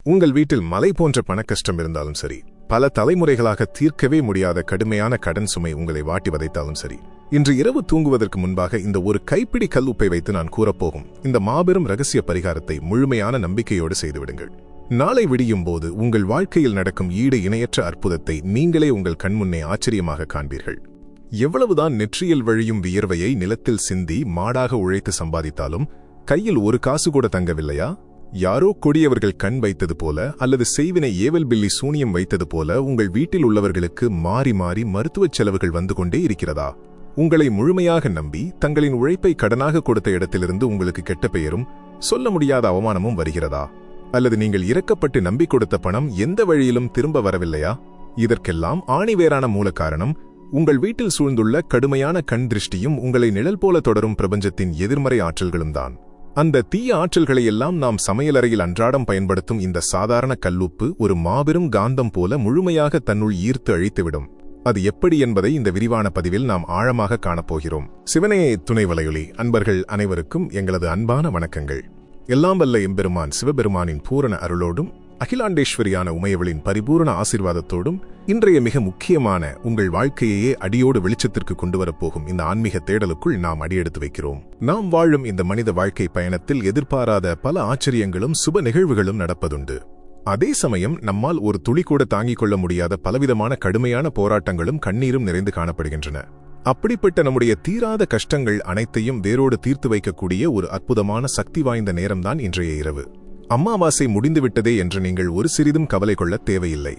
உங்கள் வீட்டில் மலை போன்ற பணக்கஷ்டம் இருந்தாலும் சரி, பல தலைமுறைகளாக தீர்க்கவே முடியாத கடுமையான கடன் சுமை உங்களை வாட்டி வதைத்தாலும் சரி, இன்று இரவு தூங்குவதற்கு முன்பாக இந்த ஒரு கைப்பிடி கல் உப்பை வைத்து நான் கூறப்போகும் இந்த மாபெரும் ரகசிய பரிகாரத்தை முழுமையான நம்பிக்கையோடு செய்துவிடுங்கள். நாளை விடியும் போது உங்கள் வாழ்க்கையில் நடக்கும் ஈடு இணையற்ற அற்புதத்தை நீங்களே உங்கள் கண்முன்னே ஆச்சரியமாக காண்பீர்கள். எவ்வளவுதான் நெற்றியில் வழியும் வியர்வையை நிலத்தில் சிந்தி மாடாக உழைத்து சம்பாதித்தாலும் கையில் ஒரு காசு கூட தங்கவில்லையா? யாரோ கொடியவர்கள் கண் வைத்தது போல அல்லது செய்வினை ஏவல் பில்லி சூனியம் வைத்தது போல உங்கள் வீட்டில் உள்ளவர்களுக்கு மாறி மாறி மருத்துவச் செலவுகள் வந்து கொண்டே இருக்கிறதா? உங்களை முழுமையாக நம்பி தங்களின் உழைப்பை கடனாக கொடுத்த இடத்திலிருந்து உங்களுக்கு கெட்ட பெயரும் சொல்ல முடியாத அவமானமும் வருகிறதா? அல்லது நீங்கள் இறக்கப்பட்டு நம்பி கொடுத்த பணம் எந்த வழியிலும் திரும்ப வரவில்லையா? இதற்கெல்லாம் ஆணிவேரான மூல காரணம் உங்கள் வீட்டில் சூழ்ந்துள்ள கடுமையான கண் திருஷ்டியும் உங்களை நிழல் போல தொடரும் பிரபஞ்சத்தின் எதிர்மறை ஆற்றல்களும் தான். அந்த தீய ஆற்றல்களையெல்லாம் நாம் சமையலறையில் அன்றாடம் பயன்படுத்தும் இந்த சாதாரண கல்லுப்பு ஒரு மாபெரும் காந்தம் போல முழுமையாக தன்னுள் ஈர்த்து அழித்துவிடும். அது எப்படி என்பதை இந்த விரிவான பதிவில் நாம் ஆழமாக காணப்போகிறோம். சிவனே துணை வலையொலி அன்பர்கள் அனைவருக்கும் எங்களது அன்பான வணக்கங்கள். எல்லாம் வல்ல எம்பெருமான் சிவபெருமானின் பூரண அருளோடும் அகிலாண்டேஸ்வரியான உமையவளின் பரிபூரண ஆசீர்வாதத்தோடும் இன்றைய மிக முக்கியமான உங்கள் வாழ்க்கையையே அடியோடு வெளிச்சத்திற்கு கொண்டுவரப்போகும் இந்த ஆன்மீக தேடலுக்குள் நாம் அடியெடுத்து வைக்கிறோம். நாம் வாழும் இந்த மனித வாழ்க்கை பயணத்தில் எதிர்பாராத பல ஆச்சரியங்களும் சுப நிகழ்வுகளும் நடப்பதுண்டு. அதே சமயம் நம்மால் ஒரு துளி கூட தாங்கிக் கொள்ள முடியாத பலவிதமான கடுமையான போராட்டங்களும் கண்ணீரும் நிறைந்து காணப்படுகின்றன. அப்படிப்பட்ட நம்முடைய தீராத கஷ்டங்கள் அனைத்தையும் வேரோடு தீர்த்து வைக்கக்கூடிய ஒரு அற்புதமான சக்தி வாய்ந்த நேரம்தான் இன்றைய இரவு. அமாவாசை முடிந்துவிட்டதே என்று நீங்கள் ஒரு சிறிதும் கவலை கொள்ள தேவையில்லை.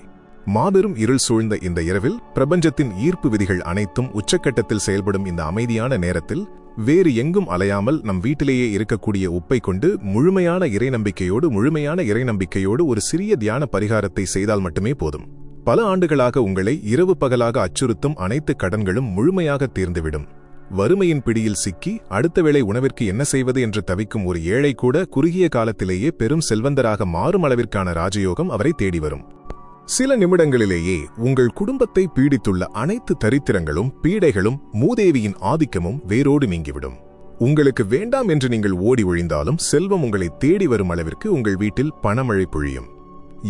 மாபெரும் இருள் சூழ்ந்த இந்த இரவில் பிரபஞ்சத்தின் ஈர்ப்பு விதிகள் அனைத்தும் உச்சக்கட்டத்தில் செயல்படும் இந்த அமைதியான நேரத்தில் வேறு எங்கும் அலையாமல் நம் வீட்டிலேயே இருக்கக்கூடிய உப்பை கொண்டு முழுமையான இறைநம்பிக்கையோடு ஒரு சிறிய தியான பரிகாரத்தை செய்தால் மட்டுமே போதும். பல ஆண்டுகளாக உங்களை இரவு பகலாக அச்சுறுத்தும் அனைத்து கடன்களும் முழுமையாக தீர்ந்துவிடும். வறுமையின் பிடியில் சிக்கி அடுத்த வேளை உணவிற்கு என்ன செய்வது என்று தவிக்கும் ஒரு ஏழை கூட குறுகிய காலத்திலேயே பெரும் செல்வந்தராக மாறும் அளவிற்கான ராஜயோகம் அவரை தேடி வரும். சில நிமிடங்களிலேயே உங்கள் குடும்பத்தை பீடித்துள்ள அனைத்து தரித்திரங்களும் பீடைகளும் மூதேவியின் ஆதிக்கமும் வேரோடு நீங்கிவிடும். உங்களுக்கு வேண்டாம் என்று நீங்கள் ஓடி ஒழிந்தாலும் செல்வம் உங்களை தேடி வரும் அளவிற்கு உங்கள் வீட்டில் பணமழை பொழியும்.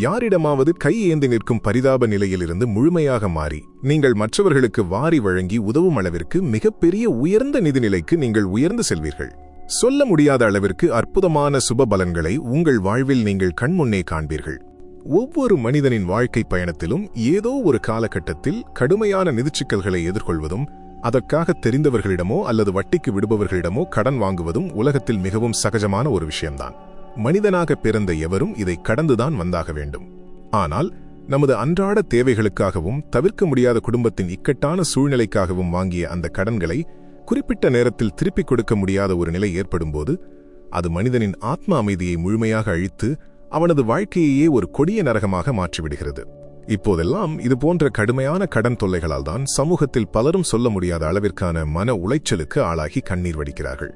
யாரிடமாவது கை ஏந்தி நிற்கும் பரிதாப நிலையிலிருந்து முழுமையாக மாறி நீங்கள் மற்றவர்களுக்கு வாரி வழங்கி உதவும் அளவிற்கு மிகப்பெரிய உயர்ந்த நிதிநிலைக்கு நீங்கள் உயர்ந்து செல்வீர்கள். சொல்ல முடியாத அளவிற்கு அற்புதமான சுப பலன்களை உங்கள் வாழ்வில் நீங்கள் கண்முன்னே காண்பீர்கள். ஒவ்வொரு மனிதனின் வாழ்க்கை பயணத்திலும் ஏதோ ஒரு காலகட்டத்தில் கடுமையான நிதிச்சிக்கல்களை எதிர்கொள்வதும் அதற்காக தெரிந்தவர்களிடமோ அல்லது வட்டிக்கு விடுபவர்களிடமோ கடன் வாங்குவதும் உலகத்தில் மிகவும் சகஜமான ஒரு விஷயம்தான். மனிதனாக பிறந்த எவரும் இதை கடந்துதான் வந்தாக வேண்டும். ஆனால் நமது அன்றாட தேவைகளுக்காகவும் தவிர்க்க முடியாத குடும்பத்தின் இக்கட்டான சூழ்நிலைக்காகவும் வாங்கிய அந்த கடன்களை குறிப்பிட்ட நேரத்தில் திருப்பிக் கொடுக்க முடியாத ஒரு நிலை ஏற்படும்போது அது மனிதனின் ஆத்ம அமைதியை முழுமையாக அழித்து அவனது வாழ்க்கையையே ஒரு கொடிய நரகமாக மாற்றிவிடுகிறது. இப்போதெல்லாம் இதுபோன்ற கடுமையான கடன் தொல்லைகளால் தான் சமூகத்தில் பலரும் சொல்ல முடியாத அளவிற்கான மன உளைச்சலுக்கு ஆளாகி கண்ணீர் வடிக்கிறார்கள்.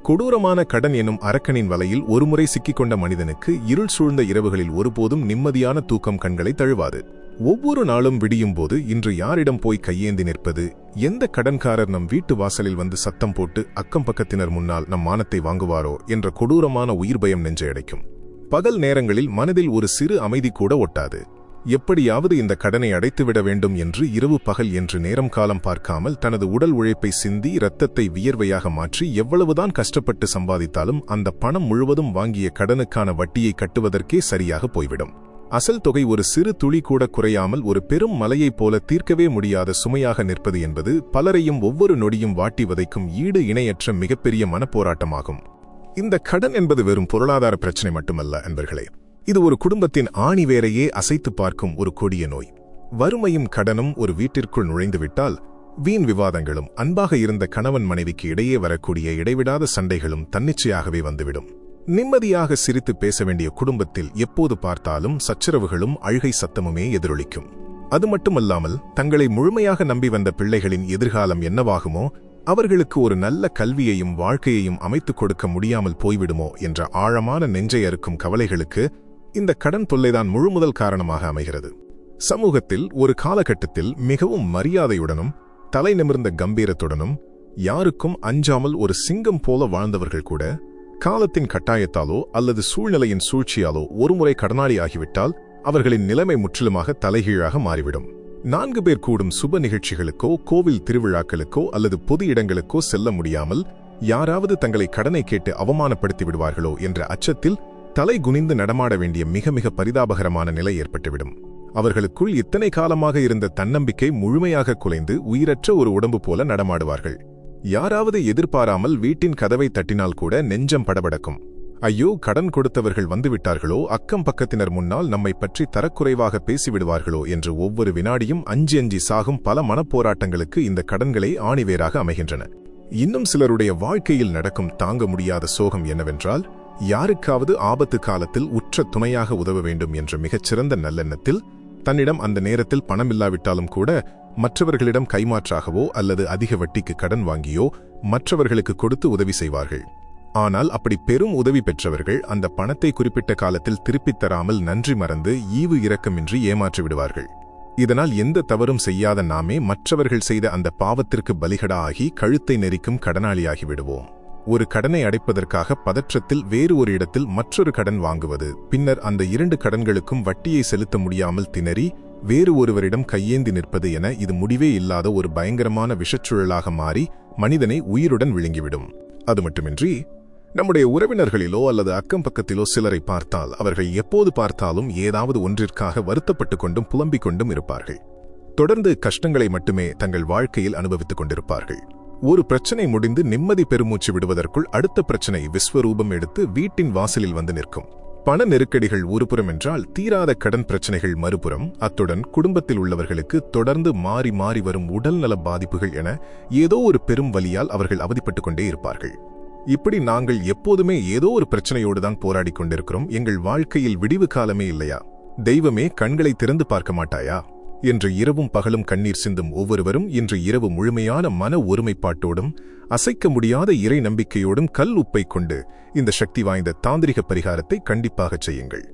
கொடூரமான கடன் எனும் அரக்கனின் வலையில் ஒருமுறை சிக்கிக்கொண்ட மனிதனுக்கு இருள் சூழ்ந்த இரவுகளில் ஒருபோதும் நிம்மதியான தூக்கம் கண்களை தழுவாது. ஒவ்வொரு நாளும் விடியும் போது இன்று யாரிடம் போய் கையேந்தி நிற்பது, எந்த கடன்காரர் நம் வீட்டு வாசலில் வந்து சத்தம் போட்டு அக்கம் பக்கத்தினர் முன்னால் நம் மானத்தை வாங்குவாரோ என்ற கொடூரமான உயிர் பயம் நெஞ்சை அடைக்கும். பகல் நேரங்களில் மனதில் ஒரு சிறு அமைதி கூட ஒட்டாது. எப்படியாவது இந்த கடனை அடைத்துவிட வேண்டும் என்று இரவு பகல் என்று நேரம் காலம் பார்க்காமல் தனது உடல் உழைப்பை சிந்தி இரத்தத்தை வியர்வையாக மாற்றி எவ்வளவுதான் கஷ்டப்பட்டு சம்பாதித்தாலும் அந்த பணம் முழுவதும் வாங்கிய கடனுக்கான வட்டியை கட்டுவதற்கே சரியாக போய்விடும். அசல் தொகை ஒரு சிறு துளி கூட குறையாமல் ஒரு பெரும் மலையைப் போல தீர்க்கவே முடியாத சுமையாக நிற்பது என்பது பலரையும் ஒவ்வொரு நொடியும் வாட்டி வதைக்கும் ஈடு இணையற்ற மிகப்பெரிய மனப்போராட்டமாகும். இந்த கடன் என்பது வெறும் பொருளாதார பிரச்சனை மட்டுமல்ல அன்பர்களே. இது ஒரு குடும்பத்தின் ஆணிவேரையே அசைத்து பார்க்கும் ஒரு கொடிய நோய். வறுமையும் கடனும் ஒரு வீட்டிற்குள் நுழைந்துவிட்டால் வீண் விவாதங்களும் அன்பாக இருந்த கணவன் மனைவிக்கு இடையே வரக்கூடிய இடைவிடாத சண்டைகளும் தன்னிச்சையாகவே வந்துவிடும். நிம்மதியாக சிரித்து பேச வேண்டிய குடும்பத்தில் எப்போது பார்த்தாலும் சச்சரவுகளும் அழுகை சத்தமுமே எதிரொலிக்கும். அது மட்டுமல்லாமல் தங்களை முழுமையாக நம்பி வந்த பிள்ளைகளின் எதிர்காலம் என்னவாகுமோ, அவர்களுக்கு ஒரு நல்ல கல்வியையும் வாழ்க்கையையும் அமைத்துக் கொடுக்க முடியாமல் போய்விடுமோ என்ற ஆழமான நெஞ்சை அறுக்கும் கவலைகளுக்கு இந்த கடன் தொல்லைதான் முழுமுதல் காரணமாக அமைகிறது. சமூகத்தில் ஒரு காலகட்டத்தில் மிகவும் மரியாதையுடனும் தலை நிமிர்ந்த கம்பீரத்துடனும் யாருக்கும் அஞ்சாமல் ஒரு சிங்கம் போல வாழ்ந்தவர்கள் கூட காலத்தின் கட்டாயத்தாலோ அல்லது சூழ்நிலையின் சூழ்ச்சியாலோ ஒருமுறை கடனாளி ஆகிவிட்டால் அவர்களின் நிலைமை முற்றிலுமாக தலைகீழாக மாறிவிடும். 4 பேர் கூடும் சுப நிகழ்ச்சிகளுக்கோ கோவில் திருவிழாக்களுக்கோ அல்லது பொது இடங்களுக்கோ செல்ல முடியாமல் யாராவது தங்களை கடனை கேட்டு அவமானப்படுத்தி விடுவார்களோ என்ற அச்சத்தில் தலை குனிந்து நடமாட வேண்டிய மிக மிக பரிதாபகரமான நிலை ஏற்பட்டுவிடும். அவர்களுக்குள் இத்தனை காலமாக இருந்த தன்னம்பிக்கை முழுமையாக குலைந்து உயிரற்ற ஒரு உடம்பு போல நடமாடுவார்கள். யாராவது எதிர்பாராமல் வீட்டின் கதவை தட்டினால் கூட நெஞ்சம் படபடக்கும். ஐயோ, கடன் கொடுத்தவர்கள் வந்துவிட்டார்களோ, அக்கம் பக்கத்தினர் முன்னால் நம்மை பற்றி தரக்குறைவாக பேசிவிடுவார்களோ என்று ஒவ்வொரு வினாடியும் அஞ்சி அஞ்சி சாகும் பல மனப்போராட்டங்களுக்கு இந்த கடன்களே ஆணிவேராக அமைகின்றன. இன்னும் சிலருடைய வாழ்க்கையில் நடக்கும் தாங்க முடியாத சோகம் என்னவென்றால், யாருக்காவது ஆபத்து காலத்தில் உற்ற துணையாக உதவ வேண்டும் என்ற மிகச்சிறந்த நல்லெண்ணத்தில் தன்னிடம் அந்த நேரத்தில் பணமில்லாவிட்டாலும் கூட மற்றவர்களிடம் கைமாற்றாகவோ அல்லது அதிக வட்டிக்கு கடன் வாங்கியோ மற்றவர்களுக்கு கொடுத்து உதவி செய்வார்கள். ஆனால் அப்படி பெரும் உதவி பெற்றவர்கள் அந்த பணத்தை குறிப்பிட்ட காலத்தில் திருப்பித் தராமல் நன்றி மறந்து ஈவு இரக்கமின்றி ஏமாற்றி விடுவார்கள். இதனால் எந்த தவறும் செய்யாத நாமே மற்றவர்கள் செய்த அந்த பாவத்திற்கு பலிகடா ஆகி கழுத்தை நெரிக்கும் கடனாளியாகி விடுவோம். ஒரு கடனை அடைப்பதற்காக பதற்றத்தில் வேறு ஒரு இடத்தில் மற்றொரு கடன் வாங்குவது, பின்னர் அந்த 2 கடன்களுக்கும் வட்டியை செலுத்த முடியாமல் திணறி வேறு ஒருவரிடம் கையேந்தி நிற்பது என இது முடிவே இல்லாத ஒரு பயங்கரமான விஷச்சுழலாக மாறி மனிதனை உயிருடன் விழுங்கிவிடும். அது மட்டுமின்றி நம்முடைய உறவினர்களிலோ அல்லது அக்கம் பக்கத்திலோ சிலரை பார்த்தால் அவர்கள் எப்போது பார்த்தாலும் ஏதாவது ஒன்றிற்காக வருத்தப்பட்டு கொண்டும் புலம்பிக் கொண்டும் இருப்பார்கள். தொடர்ந்து கஷ்டங்களை மட்டுமே தங்கள் வாழ்க்கையில் அனுபவித்துக் கொண்டிருப்பார்கள். ஒரு பிரச்சனை முடிந்து நிம்மதி பெருமூச்சு விடுவதற்குள் அடுத்த பிரச்சனை விஸ்வரூபம் எடுத்து வீட்டின் வாசலில் வந்து நிற்கும். பண நெருக்கடிகள் ஒருபுறம் என்றால் தீராத கடன் பிரச்சனைகள் மறுபுறம், அத்துடன் குடும்பத்தில் உள்ளவர்களுக்கு தொடர்ந்து மாறி மாறி வரும் உடல்நல பாதிப்புகள் என ஏதோ ஒரு பெரும் வலியால் அவர்கள் அவதிப்பட்டுக் கொண்டே இருப்பார்கள். இப்படி நாங்கள் எப்போதுமே ஏதோ ஒரு பிரச்சனையோடு தான் போராடி கொண்டிருக்கிறோம், எங்கள் வாழ்க்கையில் விடிவு காலமே இல்லையா, தெய்வமே கண்களை திறந்து பார்க்க மாட்டாயா என்று இரவும் பகலும் கண்ணீர் சிந்தும் ஒவ்வொருவரும் இன்று இரவு முழுமையான மன ஒருமைப்பாட்டோடும் அசைக்க முடியாத இறை நம்பிக்கையோடும் கல் உப்பை கொண்டு இந்த சக்தி வாய்ந்த தாந்திரிக பரிகாரத்தை கண்டிப்பாக செய்யுங்கள்.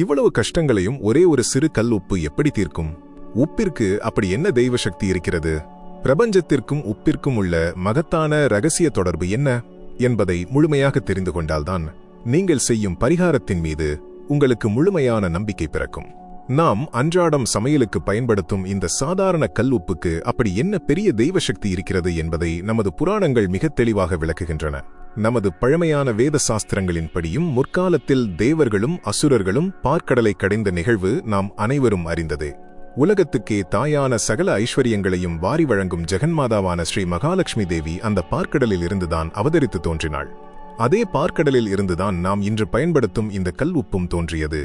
இவ்வளவு கஷ்டங்களையும் ஒரே ஒரு சிறு கல் உப்பு எப்படி தீர்க்கும்? உப்பிற்கு அப்படி என்ன தெய்வ சக்தி இருக்கிறது? பிரபஞ்சத்திற்கும் உப்பிற்கும் உள்ள மகத்தான இரகசிய தொடர்பு என்ன என்பதை முழுமையாக தெரிந்து கொண்டால்தான் நீங்கள் செய்யும் பரிகாரத்தின் மீது உங்களுக்கு முழுமையான நம்பிக்கை பிறக்கும். நாம் அன்றாடம் சமையலுக்கு பயன்படுத்தும் இந்த சாதாரண கல் உப்புக்கு அப்படி என்ன பெரிய தெய்வ சக்தி இருக்கிறது என்பதை நமது புராணங்கள் மிக தெளிவாக விளக்குகின்றன. நமது பழமையான வேத சாஸ்திரங்களின்படியும் முற்காலத்தில் தேவர்களும் அசுரர்களும் பார்க்கடலை கடைந்த நிகழ்வு நாம் அனைவரும் அறிந்ததே. உலகத்துக்கே தாயான சகல ஐஸ்வர்யங்களையும் வாரி வழங்கும் ஜெகன்மாதாவான ஸ்ரீ மகாலட்சுமி தேவி அந்த பார்க்கடலில் இருந்துதான் அவதரித்து தோன்றினாள். அதே பார்க்கடலில் இருந்துதான் நாம் இன்று பயன்படுத்தும் இந்த கல் உப்பும் தோன்றியது.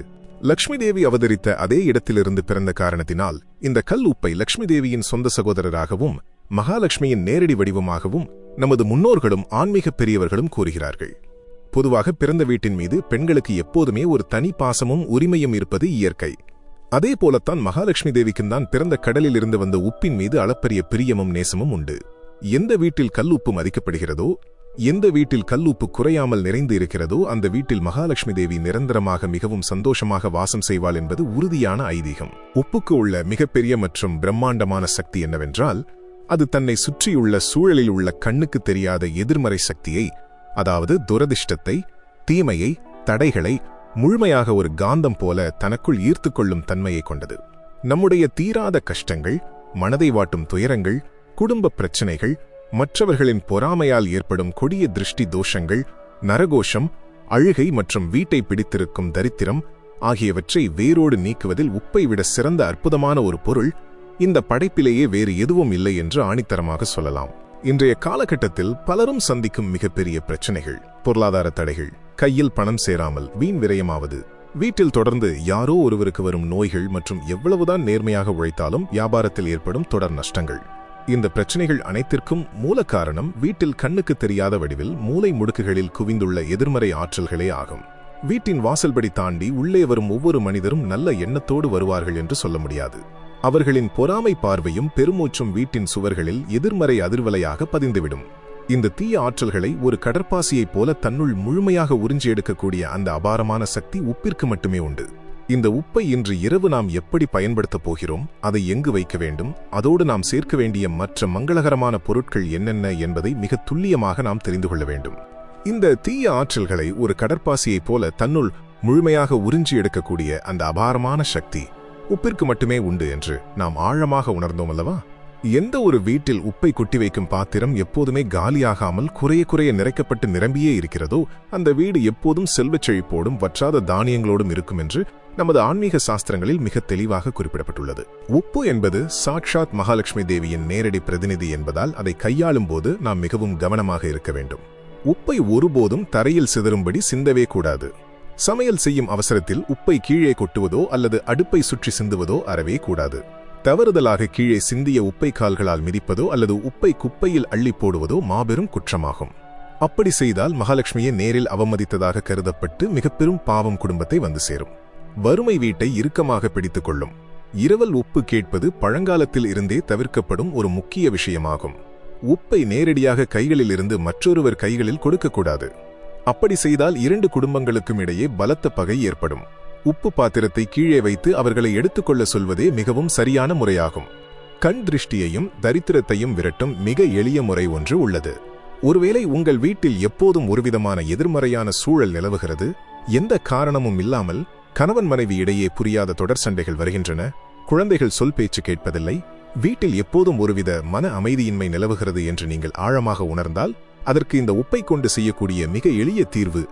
லக்ஷ்மி தேவி அவதரித்த அதே இடத்திலிருந்து பிறந்த காரணத்தினால் இந்த கல் உப்பை லக்ஷ்மி தேவியின் சொந்த சகோதரராகவும் மகாலட்சுமியின் நேரடி வடிவமாகவும் நமது முன்னோர்களும் ஆன்மீக பெரியவர்களும் கூறுகிறார்கள். பொதுவாக பிறந்த வீட்டின் மீது பெண்களுக்கு எப்போதுமே ஒரு தனி பாசமும் உரிமையும் இருப்பது இயற்கை. அதே போலத்தான் மகாலட்சுமி தேவிக்கும் தான் பிறந்த கடலில் இருந்து வந்த உப்பின் மீது அளப்பரிய பிரியமும் நேசமும் உண்டு. எந்த வீட்டில் கல் உப்பு மதிக்கப்படுகிறதோ, எந்த வீட்டில் கல் உப்பு குறையாமல் நிறைந்து இருக்கிறதோ அந்த வீட்டில் மகாலட்சுமி தேவி நிரந்தரமாக மிகவும் சந்தோஷமாக வாசம் செய்வாள் என்பது உறுதியான ஐதீகம். உப்புக்கு உள்ள மிகப்பெரிய மற்றும் பிரம்மாண்டமான சக்தி என்னவென்றால், அது தன்னை சுற்றியுள்ள சூழலில் உள்ள கண்ணுக்கு தெரியாத எதிர்மறை சக்தியை, அதாவது துரதிர்ஷ்டத்தை, தீமையை, தடைகளை முழுமையாக ஒரு காந்தம் போல தனக்குள் ஈர்த்துக்கொள்ளும் தன்மையை கொண்டது. நம்முடைய தீராத கஷ்டங்கள், மனதை வாட்டும் துயரங்கள், குடும்ப பிரச்சனைகள், மற்றவர்களின் பொறாமையால் ஏற்படும் கொடிய திருஷ்டி தோஷங்கள், நரகோஷம், அழுகை மற்றும் வீட்டை பிடித்திருக்கும் தரித்திரம் ஆகியவற்றை வேரோடு நீக்குவதில் உப்பை விட சிறந்த அற்புதமான ஒரு பொருள் இந்த படைப்பிலேயே வேறு எதுவும் இல்லை என்று ஆணித்தரமாக சொல்லலாம். இன்றைய காலகட்டத்தில் பலரும் சந்திக்கும் மிகப்பெரிய பிரச்சனைகள் பொருளாதார தடைகள், கையில் பணம் சேராமல் வீண் விரயமாவது, வீட்டில் தொடர்ந்து யாரோ ஒருவருக்கு வரும் நோய்கள் மற்றும் எவ்வளவுதான் நேர்மையாக உழைத்தாலும் வியாபாரத்தில் ஏற்படும் தொடர் நஷ்டங்கள். இந்த பிரச்சனைகள் அனைத்திற்கும் மூல காரணம் வீட்டில் கண்ணுக்கு தெரியாத வடிவில் மூலை முடுக்குகளில் குவிந்துள்ள எதிர்மறை ஆற்றல்களே ஆகும். வீட்டின் வாசல்படி தாண்டி உள்ளே வரும் ஒவ்வொரு மனிதரும் நல்ல எண்ணத்தோடு வருவார்கள் என்று சொல்ல முடியாது. அவர்களின் பொறாமை பார்வையும் பெருமூச்சும் வீட்டின் சுவர்களில் எதிர்மறை அதிர்வலையாக பதிந்துவிடும். இந்த தீய ஆற்றல்களை ஒரு கடற்பாசியைப் போல தன்னுள் முழுமையாக உறிஞ்சி எடுக்கக்கூடிய அந்த அபாரமான சக்தி உப்பிற்கு மட்டுமே உண்டு. இந்த உப்பை இன்று இரவு நாம் எப்படி பயன்படுத்தப் போகிறோம், அதை எங்கு வைக்க வேண்டும், அதோடு நாம் சேர்க்க வேண்டிய மற்ற மங்களகரமான பொருட்கள் என்னென்ன என்பதை மிக துல்லியமாக நாம் தெரிந்து கொள்ள வேண்டும். இந்த தீய ஆற்றல்களை ஒரு கடற்பாசியைப் போல தன்னுள் முழுமையாக உறிஞ்சி எடுக்கக்கூடிய அந்த அபாரமான சக்தி உப்பிற்கு மட்டுமே உண்டு என்று நாம் ஆழமாக உணர்ந்தோம் அல்லவா? எந்த ஒரு வீட்டில் உப்பை கொட்டி வைக்கும் பாத்திரம் எப்போதுமே காலியாகாமல் குறைய குறைய நிறைக்கப்பட்டு நிரம்பியே இருக்கிறதோ அந்த வீடு எப்போதும் செல்வச் செழிப்போடும் வற்றாத தானியங்களோடும் இருக்கும் என்று நமது ஆன்மீக சாஸ்திரங்களில் மிக தெளிவாக குறிப்பிடப்பட்டுள்ளது. உப்பு என்பது சாக்ஷாத் மகாலட்சுமி தேவியின் நேரடி பிரதிநிதி என்பதால் அதை கையாளும் போது நாம் மிகவும் கவனமாக இருக்க வேண்டும். உப்பை ஒருபோதும் தரையில் சிதறும்படி சிந்தவே கூடாது. சமையல் செய்யும் அவசரத்தில் உப்பை கீழே கொட்டுவதோ அல்லது அடுப்பை சுற்றி சிந்துவதோ அறவே கூடாது. தவறுதலாக கீழே சிந்திய உப்பை கால்களால் மிதிப்பதோ அல்லது உப்பை குப்பையில் அள்ளி போடுவதோ மாபெரும் குற்றமாகும். அப்படி செய்தால் மகாலட்சுமியை நேரில் அவமதித்ததாக கருதப்பட்டு மிக பெரும் பாவம் குடும்பத்தை வந்து சேரும். வறுமை வீட்டை இறுக்கமாக பிடித்துக் கொள்ளும். இரவல் உப்பு கேட்பது பழங்காலத்தில் இருந்தே தவிர்க்கப்படும் ஒரு முக்கிய விஷயமாகும். உப்பை நேரடியாக கைகளில் இருந்து மற்றொருவர் கைகளில் கொடுக்கக்கூடாது. அப்படி செய்தால் இரண்டு குடும்பங்களுக்கும் இடையே பலத்த பகை ஏற்படும். உப்பு பாத்திரத்தை கீழே வைத்து அவர்களை எடுத்துக்கொள்ள சொல்வதே மிகவும் சரியான முறையாகும். கண் திருஷ்டியையும் தரித்திரத்தையும் விரட்டும் மிக எளிய முறை ஒன்று உள்ளது. ஒருவேளை உங்கள் வீட்டில் எப்போதும் ஒருவிதமான எதிர்மறையான சூழல் நிலவுகிறது, எந்த காரணமும் இல்லாமல் கணவன் மனைவி இடையே புரியாத தொடர் சண்டைகள் வருகின்றன, குழந்தைகள் சொல் பேச்சு கேட்பதில்லை, வீட்டில் எப்போதும் ஒருவித மன அமைதியின்மை நிலவுகிறது என்று நீங்கள் ஆழமாக உணர்ந்தால் அதற்கு இந்த உப்பை கொண்டு செய்யக்கூடிய மிக எளிய தீர்வு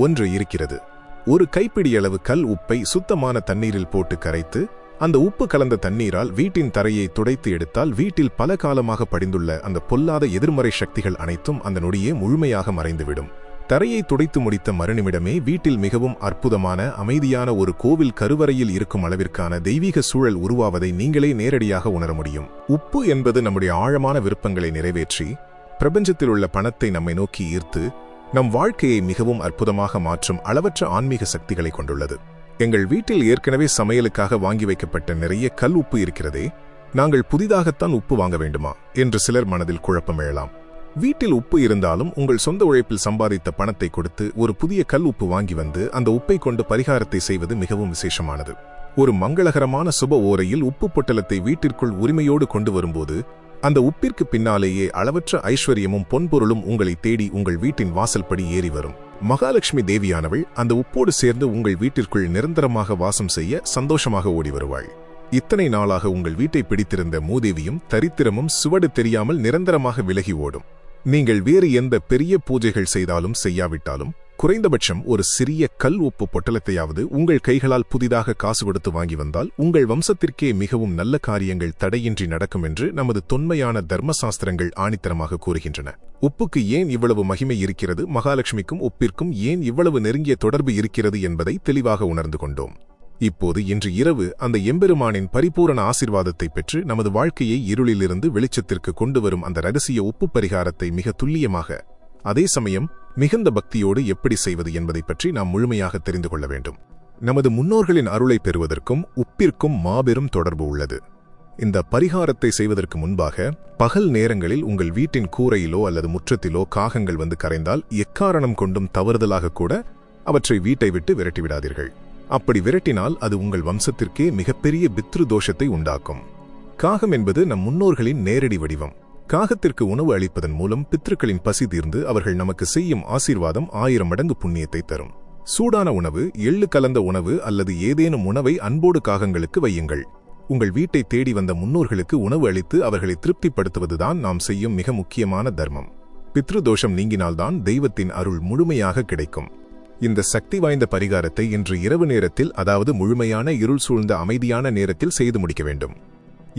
ஒன்று இருக்கிறது. ஒரு கைப்பிடியளவு கல் உப்பை சுத்தமான தண்ணீரில் போட்டு கரைத்து அந்த உப்பு கலந்த தண்ணீரால் வீட்டின் தரையை துடைத்து எடுத்தால் வீட்டில் பல காலமாக படிந்துள்ள அந்த பொல்லாத எதிர்மறை சக்திகள் அனைத்தும் அந்த நொடியே முழுமையாக மறைந்துவிடும். தரையை துடைத்து முடித்த மறுநிமிடமே வீட்டில் மிகவும் அற்புதமான அமைதியான ஒரு கோவில் கருவறையில் இருக்கும் அளவிற்கான தெய்வீக சூழல் உருவாவதை நீங்களே நேரடியாக உணர முடியும். உப்பு என்பது நம்முடைய ஆழமான விருப்பங்களை நிறைவேற்றி பிரபஞ்சத்தில் உள்ள பணத்தை நம்மை நோக்கி ஈர்த்து நம் வாழ்க்கையை மிகவும் அற்புதமாக மாற்றும் அளவற்ற ஆன்மீக சக்திகளை கொண்டுள்ளது. எங்கள் வீட்டில் ஏற்கனவே சமையலுக்காக வாங்கி வைக்கப்பட்ட நிறைய கல் உப்பு இருக்கிறதே, நாங்கள் புதிதாகத்தான் உப்பு வாங்க வேண்டுமா என்று சிலர் மனதில் குழப்பம் எழலாம். வீட்டில் உப்பு இருந்தாலும் உங்கள் சொந்த உழைப்பில் சம்பாதித்த பணத்தை கொடுத்து ஒரு புதிய கல் உப்பு வாங்கி வந்து அந்த உப்பை கொண்டு பரிகாரத்தை செய்வது மிகவும் விசேஷமானது. ஒரு மங்களகரமான சுப ஓரையில் உப்பு பொட்டலத்தை வீட்டிற்குள் உரிமையோடு கொண்டு வரும்போது அந்த உப்பிற்கு பின்னாலேயே அளவற்ற ஐஸ்வர்யமும் பொன்பொருளும் உங்களை தேடி உங்கள் வீட்டின் வாசல்படி ஏறி வரும். மகாலட்சுமி தேவியானவள் அந்த உப்போடு சேர்ந்து உங்கள் வீட்டிற்குள் நிரந்தரமாக வாசம் செய்ய சந்தோஷமாக ஓடி வருவாள். இத்தனை நாளாக உங்கள் வீட்டை பிடித்திருந்த மூதேவியும் தரித்திரமும் சுவடு தெரியாமல் நிரந்தரமாக விலகி ஓடும். நீங்கள் வேறு எந்த பெரிய பூஜைகள் செய்தாலும் செய்யாவிட்டாலும் குறைந்தபட்சம் ஒரு சிறிய கல் உப்பு பொட்டலத்தையாவது உங்கள் கைகளால் புதிதாக காசு கொடுத்து வாங்கி வந்தால் உங்கள் வம்சத்திற்கே மிகவும் நல்ல காரியங்கள் தடையின்றி நடக்கும் என்று நமது தொன்மையான தர்மசாஸ்திரங்கள் ஆணித்தரமாக கூறுகின்றன. உப்புக்கு ஏன் இவ்வளவு மகிமை இருக்கிறது, மகாலட்சுமிக்கும் உப்பிற்கும் ஏன் இவ்வளவு நெருங்கிய தொடர்பு இருக்கிறது என்பதை தெளிவாக உணர்ந்து கொண்டோம். இப்போது இன்று இரவு அந்த எம்பெருமானின் பரிபூரண ஆசீர்வாதத்தை பெற்று நமது வாழ்க்கையை இருளிலிருந்து வெளிச்சத்திற்கு கொண்டு வரும் அந்த ரகசிய உப்பு பரிகாரத்தை மிக துல்லியமாக அதே சமயம் மிகுந்த பக்தியோடு எப்படி செய்வது என்பதை பற்றி நாம் முழுமையாக தெரிந்து கொள்ள வேண்டும். நமது முன்னோர்களின் அருளை பெறுவதற்கும் உப்பிற்கும் மாபெரும் தொடர்பு உள்ளது. இந்த பரிகாரத்தை செய்வதற்கு முன்பாக பகல் நேரங்களில் உங்கள் வீட்டின் கூரையிலோ அல்லது முற்றத்திலோ காகங்கள் வந்து கரைந்தால் எக்காரணம் கொண்டும் தவறுதலாக கூட அவற்றை வீட்டை விட்டு விரட்டிவிடாதீர்கள். அப்படி விரட்டினால் அது உங்கள் வம்சத்திற்கே மிகப்பெரிய பித்ரு தோஷத்தை உண்டாக்கும். காகம் என்பது நம் முன்னோர்களின் நேரடி வடிவம். காகத்திற்கு உணவு அளிப்பதன் மூலம் பித்ருக்களின் பசி தீர்ந்து அவர்கள் நமக்கு செய்யும் ஆசீர்வாதம் 1000 மடங்கு புண்ணியத்தை தரும். சூடான உணவு, எள்ளு கலந்த உணவு அல்லது ஏதேனும் உணவை அன்போடு காகங்களுக்கு வையுங்கள். உங்கள் வீட்டை தேடி வந்த முன்னோர்களுக்கு உணவு அளித்து அவர்களை திருப்திப்படுத்துவதுதான் நாம் செய்யும் மிக முக்கியமான தர்மம். பித்ரு தோஷம் நீங்கினால்தான் தெய்வத்தின் அருள் முழுமையாக கிடைக்கும். இந்த சக்தி வாய்ந்த பரிகாரத்தை இன்று இரவு நேரத்தில், அதாவது முழுமையான இருள் சூழ்ந்த அமைதியான நேரத்தில் செய்து முடிக்க வேண்டும்.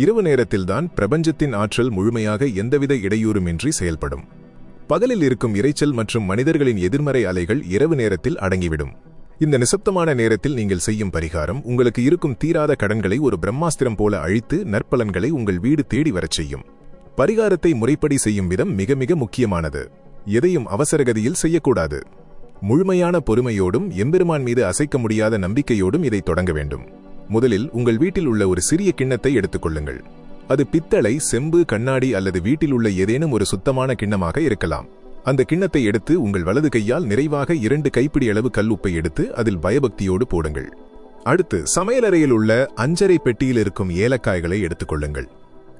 இரவு நேரத்தில்தான் பிரபஞ்சத்தின் ஆற்றல் முழுமையாக எந்தவித இடையூறுமின்றி செயல்படும். பகலில் இருக்கும் இரைச்சல் மற்றும் மனிதர்களின் எதிர்மறை அலைகள் இரவு நேரத்தில் அடங்கிவிடும். இந்த நிசப்தமான நேரத்தில் நீங்கள் செய்யும் பரிகாரம் உங்களுக்கு இருக்கும் தீராத கடன்களை ஒரு பிரம்மாஸ்திரம் போல அழித்து நற்பலன்களை உங்கள் வீடு தேடி வரச் செய்யும். பரிகாரத்தை முறைப்படி செய்யும் விதம் மிக மிக முக்கியமானது. எதையும் அவசரகதியில் செய்யக்கூடாது. முழுமையான பொறுமையோடும் எம்பெருமான் மீது அசைக்க முடியாத நம்பிக்கையோடும் இதை தொடங்க வேண்டும். முதலில் உங்கள் வீட்டில் உள்ள ஒரு சிறிய கிண்ணத்தை எடுத்துக்கொள்ளுங்கள். அது பித்தளை, செம்பு, கண்ணாடி அல்லது வீட்டில் உள்ள ஏதேனும் ஒரு சுத்தமான கிண்ணமாக இருக்கலாம். அந்த கிண்ணத்தை எடுத்து உங்கள் வலது கையால் நிறைவாக 2 கைப்பிடி அளவு கல் உப்பை எடுத்து அதில் பயபக்தியோடு போடுங்கள். அடுத்து சமையலறையில் உள்ள அஞ்சரை பெட்டியில் இருக்கும் ஏலக்காய்களை எடுத்துக்கொள்ளுங்கள்.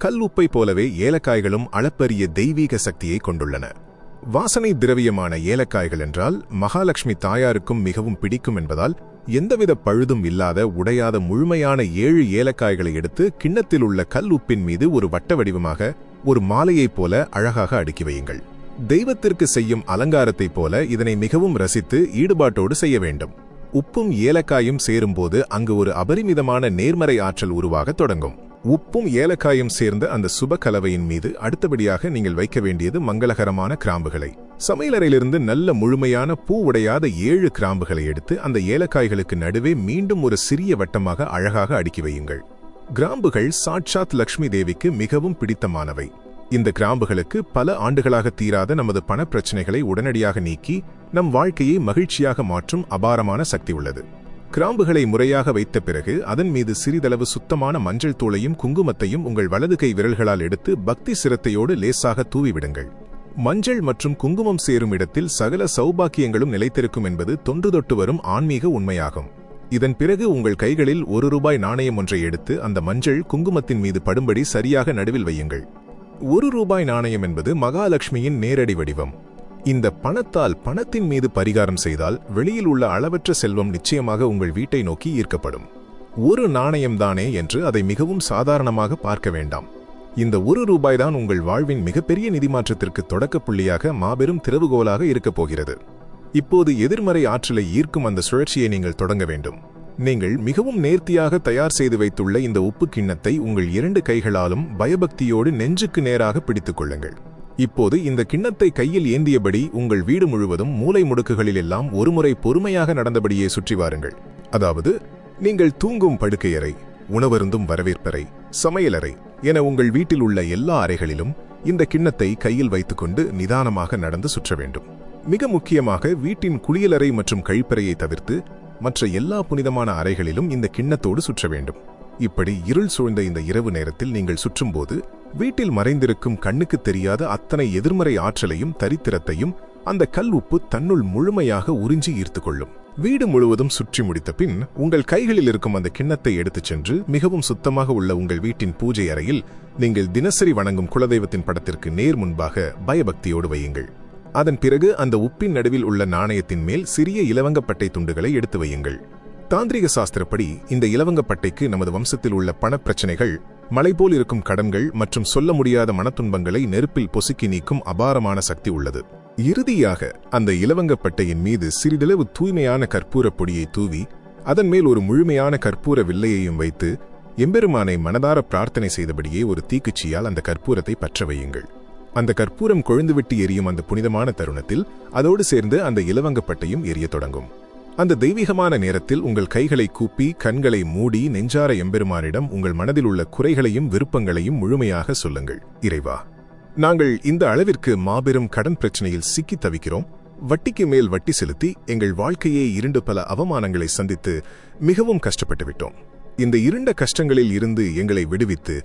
கல் உப்பை போலவே ஏலக்காய்களும் அளப்பரிய தெய்வீக சக்தியை கொண்டுள்ளன. வாசனை திரவியமான ஏலக்காய்கள் என்றால் மகாலட்சுமி தாயாருக்கும் மிகவும் பிடிக்கும் என்பதால் எந்தவித பழுதும் இல்லாத உடையாத முழுமையான 7 ஏலக்காய்களை எடுத்து கிண்ணத்தில் உள்ள கல் உப்பின் மீது ஒரு வட்ட வடிவமாக ஒரு மாலையைப் போல அழகாக அடுக்கி வையுங்கள். தெய்வத்திற்கு செய்யும் அலங்காரத்தைப் போல இதனை மிகவும் ரசித்து ஈடுபாட்டோடு செய்ய வேண்டும். உப்பும் ஏலக்காயும் சேரும்போது அங்கு ஒரு அபரிமிதமான நேர்மறை ஆற்றல் உருவாக தொடங்கும். உப்பும் ஏலக்காயும் சேர்ந்த அந்த சுப கலவையின் மீது அடுத்தபடியாக நீங்கள் வைக்க வேண்டியது மங்களகரமான கிராம்புகளை. சமையலறையிலிருந்து நல்ல முழுமையான பூ உடையாத 7 கிராம்புகளை எடுத்து அந்த ஏலக்காய்களுக்கு நடுவே மீண்டும் ஒரு சிறிய வட்டமாக அழகாக அடுக்கி வையுங்கள். கிராம்புகள் சாட்சாத் லக்ஷ்மி தேவிக்கு மிகவும் பிடித்தமானவை. இந்த கிராம்புகளுக்கு பல ஆண்டுகளாக தீராத நமது பணப்பிரச்சனைகளை உடனடியாக நீக்கி நம் வாழ்க்கையை மகிழ்ச்சியாக மாற்றும் அபாரமான சக்தி உள்ளது. கிராம்புகளை முறையாக வைத்த பிறகு அதன் மீது சிறிதளவு சுத்தமான மஞ்சள் தூளையும் குங்குமத்தையும் உங்கள் வலது கை விரல்களால் எடுத்து பக்தி சிரத்தையோடு லேசாக தூவிவிடுங்கள். மஞ்சள் மற்றும் குங்குமம் சேரும் இடத்தில் சகல சௌபாக்கியங்களும் நிலைத்திருக்கும் என்பது தொன்று தொட்டு வரும் ஆன்மீக உண்மையாகும். இதன் பிறகு உங்கள் கைகளில் 1 ரூபாய் நாணயம் ஒன்றை எடுத்து அந்த மஞ்சள் குங்குமத்தின் மீது படும்படி சரியாக நடுவில் வையுங்கள். 1 ரூபாய் நாணயம் என்பது மகாலட்சுமியின் நேரடி வடிவம். இந்த பணத்தால் பணத்தின் மீது பரிகாரம் செய்தால் வெளியில் உள்ள அளவற்ற செல்வம் நிச்சயமாக உங்கள் வீட்டை நோக்கி ஈர்க்கப்படும். 1 நாணயம்தானே என்று அதை மிகவும் சாதாரணமாக பார்க்க வேண்டாம். இந்த 1 ரூபாய் தான் உங்கள் வாழ்வின் மிகப்பெரிய நிதிமாற்றத்திற்கு தொடக்க புள்ளியாக மாபெரும் திறவுகோலாக இருக்கப் போகிறது. இப்போது எதிர்மறை ஆற்றலை ஈர்க்கும் அந்த சுழற்சியை நீங்கள் தொடங்க வேண்டும். நீங்கள் மிகவும் நேர்த்தியாக தயார் செய்து வைத்துள்ள இந்த உப்பு கிண்ணத்தை உங்கள் 2 கைகளாலும் பயபக்தியோடு நெஞ்சுக்கு நேராக பிடித்துக் கொள்ளுங்கள். இப்போது இந்த கிண்ணத்தை கையில் ஏந்தியபடி உங்கள் வீடு முழுவதும் மூலை முடுக்குகளிலெல்லாம் ஒருமுறை பொறுமையாக நடந்தபடியே சுற்றி வாருங்கள். அதாவது நீங்கள் தூங்கும் படுக்கையறை, உணவருந்தும் வரவேற்பறை, சமையலறை என உங்கள் வீட்டில் உள்ள எல்லா அறைகளிலும் இந்த கிண்ணத்தை கையில் வைத்துக்கொண்டு நிதானமாக நடந்து சுற்ற வேண்டும். மிக முக்கியமாக வீட்டின் குளியலறை மற்றும் கழிப்பறையை தவிர்த்து மற்ற எல்லா புனிதமான அறைகளிலும் இந்த கிண்ணத்தோடு சுற்ற வேண்டும். இப்படி இருள் சூழ்ந்த இந்த இரவு நேரத்தில் நீங்கள் சுற்றும்போது வீட்டில் மறைந்திருக்கும் கண்ணுக்கு தெரியாத அத்தனை எதிர்மறை ஆற்றலையும் தரித்திரத்தையும் அந்த கல் உப்பு தன்னுள் முழுமையாக உறிஞ்சி ஈர்த்துக்கொள்ளும். வீடு முழுவதும் சுற்றி முடித்த பின் உங்கள் கைகளில் இருக்கும் அந்த கிண்ணத்தை எடுத்துச் சென்று மிகவும் சுத்தமாக உள்ள உங்கள் வீட்டின் பூஜை அறையில் நீங்கள் தினசரி வணங்கும் குலதெய்வத்தின் படத்திற்கு நேர் முன்பாக பயபக்தியோடு வையுங்கள். அதன் பிறகு அந்த உப்பின் நடுவில் உள்ள நாணயத்தின் மேல் சிறிய இலவங்கப்பட்டை துண்டுகளை எடுத்து வையுங்கள். தாந்திரிக சாஸ்திரப்படி இந்த இலவங்கப்பட்டைக்கு நமது வம்சத்தில் உள்ள பணப்பிரச்சனைகள், மலை போல் இருக்கும் கடன்கள் மற்றும் சொல்ல முடியாத மனத்துன்பங்களை நெருப்பில் பொசுக்கி நீக்கும் அபாரமான சக்தி உள்ளது. இறுதியாக அந்த இலவங்கப்பட்டையின் மீது சிறிதளவு தூய்மையான கற்பூர பொடியை தூவி அதன் மேல் ஒரு முழுமையான கற்பூர வில்லையையும் வைத்து எம்பெருமானை மனதார பிரார்த்தனை செய்தபடியே ஒரு தீக்குச்சியால் அந்த கற்பூரத்தை பற்ற வையுங்கள். அந்த கற்பூரம் கொழுந்துவிட்டு எரியும் அந்த புனிதமான தருணத்தில் அதோடு சேர்ந்து அந்த இலவங்கப்பட்டையும் எரிய தொடங்கும். அந்த தெய்வீகமான நேரத்தில் உங்கள் கைகளை கூப்பி கண்களை மூடி நெஞ்சார எம்பெருமானிடம் உங்கள் மனதில் உள்ள குறைகளையும் விருப்பங்களையும் முழுமையாக சொல்லுங்கள். இறைவா, நாங்கள் இந்த அளவிற்கு மாபெரும் கடன் பிரச்சனையில் சிக்கி தவிக்கிறோம். வட்டிக்கு மேல் வட்டி செலுத்தி எங்கள் வாழ்க்கையை இருண்டு பல அவமானங்களை சந்தித்து மிகவும் கஷ்டப்பட்டு விட்டோம். இந்த இருண்ட கஷ்டங்களில் இருந்து எங்களை விடுவித்து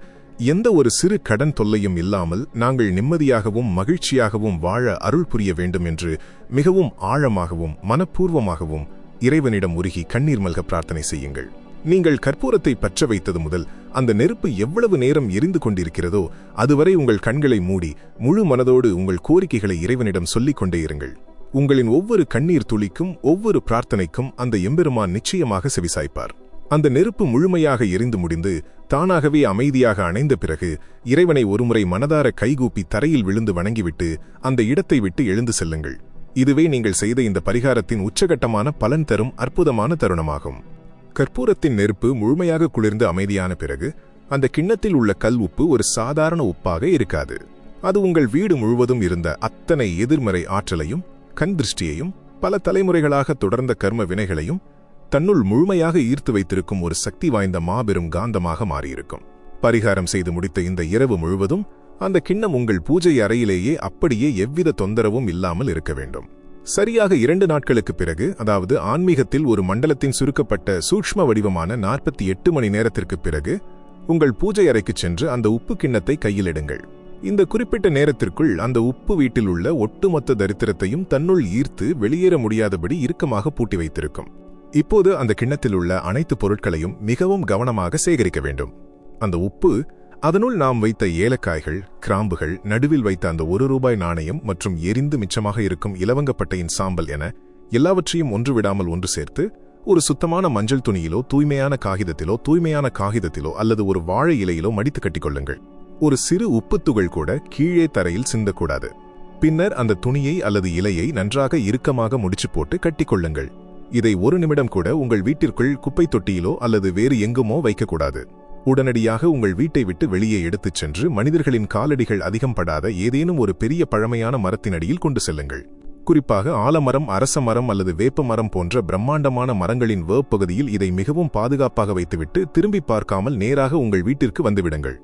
எந்த ஒரு சிறு கடன் தொல்லையும் இல்லாமல் நாங்கள் நிம்மதியாகவும் மகிழ்ச்சியாகவும் வாழ அருள் புரிய வேண்டும் என்று மிகவும் ஆழமாகவும் மனப்பூர்வமாகவும் இறைவனிடம் உருகி கண்ணீர் மல்க பிரார்த்தனை செய்யுங்கள். நீங்கள் கற்பூரத்தை பற்ற வைத்தது முதல் அந்த நெருப்பு எவ்வளவு நேரம் எரிந்து கொண்டிருக்கிறதோ அதுவரை உங்கள் கண்களை மூடி முழு மனதோடு உங்கள் கோரிக்கைகளை இறைவனிடம் சொல்லிக் கொண்டே இருங்கள். உங்களின் ஒவ்வொரு கண்ணீர் துளிக்கும் ஒவ்வொரு பிரார்த்தனைக்கும் அந்த எம்பெருமான் நிச்சயமாக செவிசாய்ப்பார். அந்த நெருப்பு முழுமையாக எரிந்து முடிந்து தானாகவே அமைதியாக அணைந்த பிறகு இறைவனை ஒருமுறை மனதார கைகூப்பி தரையில் விழுந்து வணங்கிவிட்டு அந்த இடத்தை விட்டு எழுந்து செல்லுங்கள். இதுவே நீங்கள் செய்த இந்த பரிகாரத்தின் உச்சகட்டமான பலன் தரும் அற்புதமான தருணமாகும். கற்பூரத்தின் நெருப்பு முழுமையாக குளிர்ந்து அமைதியான பிறகு அந்த கிண்ணத்தில் உள்ள கல் உப்பு ஒரு சாதாரண உப்பாக இருக்காது. அது உங்கள் வீடு முழுவதும் இருந்த அத்தனை எதிர்மறை ஆற்றலையும் கண் திருஷ்டியையும் பல தலைமுறைகளாக தொடர்ந்த கர்ம வினைகளையும் தன்னுள் முழுமையாக ஈர்த்து வைத்திருக்கும் ஒரு சக்தி வாய்ந்த மாபெரும் காந்தமாக மாறியிருக்கும். பரிகாரம் செய்து முடித்த இந்த இரவு முழுவதும் அந்த கிண்ணம் உங்கள் பூஜை அறையிலேயே அப்படியே எவ்வித தொந்தரவும் இல்லாமல் இருக்க வேண்டும். சரியாக 2 நாட்களுக்கு பிறகு, அதாவது ஆன்மீகத்தில் ஒரு மண்டலத்தின் சுருக்கப்பட்ட சூக்ஷ்ம வடிவமான 48 மணி நேரத்திற்கு பிறகு உங்கள் பூஜை அறைக்கு சென்று அந்த உப்பு கிண்ணத்தை கையில் எடுங்கள். இந்த குறிப்பிட்ட நேரத்திற்குள் அந்த உப்பு வீட்டில் உள்ள ஒட்டுமொத்த தரித்திரத்தையும் தன்னுள் ஈர்த்து வெளியேற முடியாதபடி இறுக்கமாக பூட்டி வைத்திருக்கும். இப்போது அந்த கிண்ணத்தில் உள்ள அனைத்து பொருட்களையும் மிகவும் கவனமாக சேகரிக்க வேண்டும். அந்த உப்பு அதனுள் நாம் வைத்த ஏலக்காய்கள், கிராம்புகள், நடுவில் வைத்த அந்த ₹1 நாணயம் மற்றும் எரிந்து மிச்சமாக இருக்கும் இலவங்கப்பட்டையின் சாம்பல் என எல்லாவற்றையும் ஒன்று விடாமல் ஒன்று சேர்த்து ஒரு சுத்தமான மஞ்சள் துணியிலோ தூய்மையான காகிதத்திலோ அல்லது ஒரு வாழை இலையிலோ மடித்து கட்டிக்கொள்ளுங்கள். ஒரு சிறு உப்புத்துகள் கூட கீழே தரையில் சிந்தக்கூடாது. பின்னர் அந்த துணியை அல்லது இலையை நன்றாக இறுக்கமாக முடிச்சு போட்டு கட்டிக்கொள்ளுங்கள். இதை 1 நிமிடம் கூட உங்கள் வீட்டிற்குள் குப்பை தொட்டியிலோ அல்லது வேறு எங்குமோ வைக்கக்கூடாது. உடனடியாக உங்கள் வீட்டை விட்டு வெளியே எடுத்துச் சென்று மனிதர்களின் காலடிகள் அதிகம் படாத ஏதேனும் ஒரு பெரிய பழமையான மரத்தின் அடியில் கொண்டு செல்லுங்கள். குறிப்பாக ஆலமரம், அரச மரம் அல்லது வேப்ப மரம் போன்ற பிரம்மாண்டமான மரங்களின் வேர்ப்பகுதியில் இதை மிகவும் பாதுகாப்பாக வைத்துவிட்டு திரும்பி பார்க்காமல் நேராக உங்கள் வீட்டிற்கு வந்துவிடுங்கள்.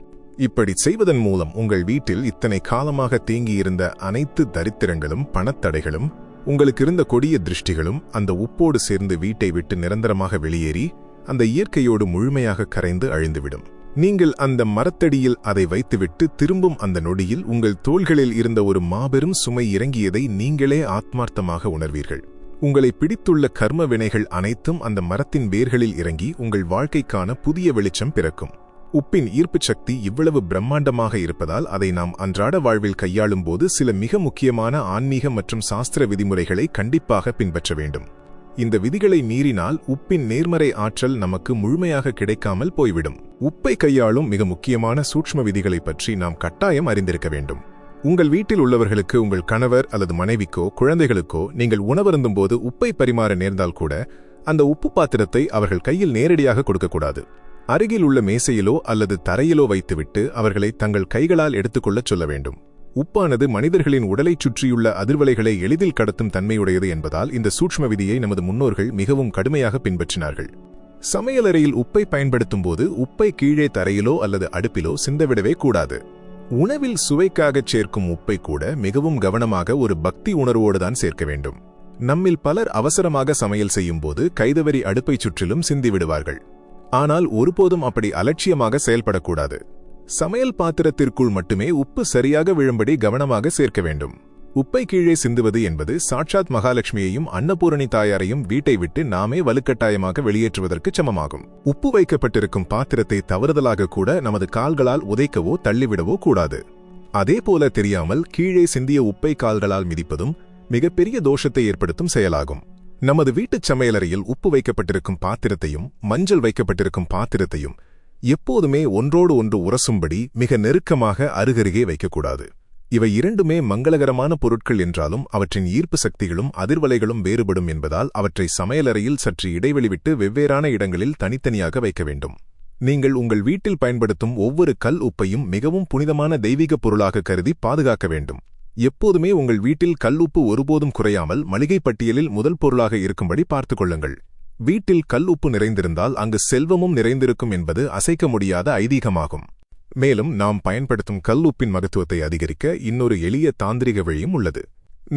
இப்படி செய்வதன் மூலம் உங்கள் வீட்டில் இத்தனை காலமாக தேங்கியிருந்த அனைத்து தரித்திரங்களும் பணத்தடைகளும் உங்களுக்கு இருந்த கொடிய திருஷ்டிகளும் அந்த உப்போடு சேர்ந்து வீட்டை விட்டு நிரந்தரமாக வெளியேறி அந்த இயற்கையோடு முழுமையாக கரைந்து அழிந்துவிடும். நீங்கள் அந்த மரத்தடியில் அதை வைத்துவிட்டு திரும்பும் அந்த நொடியில் உங்கள் தோள்களில் இருந்த ஒரு மாபெரும் சுமை இறங்கியதை நீங்களே ஆத்மார்த்தமாக உணர்வீர்கள். உங்களை பிடித்துள்ள கர்ம வினைகள் அனைத்தும் அந்த மரத்தின் வேர்களில் இறங்கி உங்கள் வாழ்க்கைக்கான புதிய வெளிச்சம் பிறக்கும். உப்பின் ஈர்ப்புச் சக்தி இவ்வளவு பிரம்மாண்டமாக இருப்பதால் அதை நாம் அன்றாட வாழ்வில் கையாளும் போது சில மிக முக்கியமான ஆன்மீக மற்றும் சாஸ்திர விதிமுறைகளை கண்டிப்பாக பின்பற்ற வேண்டும். இந்த விதிகளை மீறினால் உப்பின் நேர்மறை ஆற்றல் நமக்கு முழுமையாக கிடைக்காமல் போய்விடும். உப்பை கையாளும் மிக முக்கியமான சூட்ச்ம விதிகளை பற்றி நாம் கட்டாயம் அறிந்திருக்க வேண்டும். உங்கள் வீட்டில் உள்ளவர்களுக்கு, உங்கள் கணவர் அல்லது மனைவிக்கோ குழந்தைகளுக்கோ நீங்கள் உணவருந்தும் போது உப்பை பரிமாற நேர்ந்தால் கூட அந்த உப்பு பாத்திரத்தை அவர்கள் கையில் நேரடியாக கொடுக்கக்கூடாது. அருகில் உள்ள மேசையிலோ அல்லது தரையிலோ வைத்துவிட்டு அவர்களை தங்கள் கைகளால் எடுத்துக்கொள்ளச் சொல்ல வேண்டும். உப்பானது மனிதர்களின் உடலைச் சுற்றியுள்ள அதிர்வலைகளை எளிதில் கடத்தும் தன்மையுடையது என்பதால் இந்த சூட்ச்ம விதியை நமது முன்னோர்கள் மிகவும் கடுமையாக பின்பற்றினார்கள். சமையலறையில் உப்பை பயன்படுத்தும் போது உப்பை கீழே தரையிலோ அல்லது அடுப்பிலோ சிந்தவிடவே கூடாது. உணவில் சுவைக்காகச் சேர்க்கும் உப்பை கூட மிகவும் கவனமாக ஒரு பக்தி உணர்வோடுதான் சேர்க்க வேண்டும். நம்மில் பலர் அவசரமாக சமையல் செய்யும் போது கைதவறி அடுப்பைச் சுற்றிலும் சிந்திவிடுவார்கள். ஆனால் ஒருபோதும் அப்படி அலட்சியமாக செயல்படக்கூடாது. சமையல் பாத்திரத்திற்குள் மட்டுமே உப்பு சரியாக விழும்படி கவனமாக சேர்க்க வேண்டும். உப்பை கீழே சிந்துவது என்பது சாட்சாத் மகாலட்சுமியையும் அன்னபூரணி தாயாரையும் வீட்டை விட்டு நாமே வலுக்கட்டாயமாக வெளியேற்றுவதற்கு சமமாகும். உப்பு வைக்கப்பட்டிருக்கும் பாத்திரத்தை தவறுதலாக கூட நமது கால்களால் உதைக்கவோ தள்ளிவிடவோ கூடாது. அதேபோல தெரியாமல் கீழே சிந்திய உப்பை கால்களால் மிதிப்பதும் மிகப்பெரிய தோஷத்தை ஏற்படுத்தும் செயலாகும். நமது வீட்டுச் சமையலறையில் உப்பு வைக்கப்பட்டிருக்கும் பாத்திரத்தையும் மஞ்சள் வைக்கப்பட்டிருக்கும் பாத்திரத்தையும் எப்போதுமே ஒன்றோடு ஒன்று உரசும்படி மிக நெருக்கமாக அருகருகே வைக்கக்கூடாது. இவை இரண்டுமே மங்களகரமான பொருட்கள் என்றாலும் அவற்றின் ஈர்ப்பு சக்திகளும் அதிர்வலைகளும் வேறுபடும் என்பதால் அவற்றை சமையலறையில் சற்று இடைவெளி விட்டு வெவ்வேறான இடங்களில் தனித்தனியாக வைக்க வேண்டும். நீங்கள் உங்கள் வீட்டில் பயன்படுத்தும் ஒவ்வொரு கல் உப்பையும் மிகவும் புனிதமான தெய்வீக பொருளாக கருதி பாதுகாக்க வேண்டும். எப்போதுமே உங்கள் வீட்டில் கல் உப்பு ஒருபோதும் குறையாமல் மளிகை பட்டியலில் முதல் பொருளாக இருக்கும்படி பார்த்துக் கொள்ளுங்கள். வீட்டில் கல் உப்பு நிறைந்திருந்தால் அங்கு செல்வமும் நிறைந்திருக்கும் என்பது அசைக்க முடியாத ஐதீகமாகும். மேலும் நாம் பயன்படுத்தும் கல் உப்பின் மகத்துவத்தை அதிகரிக்க இன்னொரு எளிய தாந்திரிக வழியும் உள்ளது.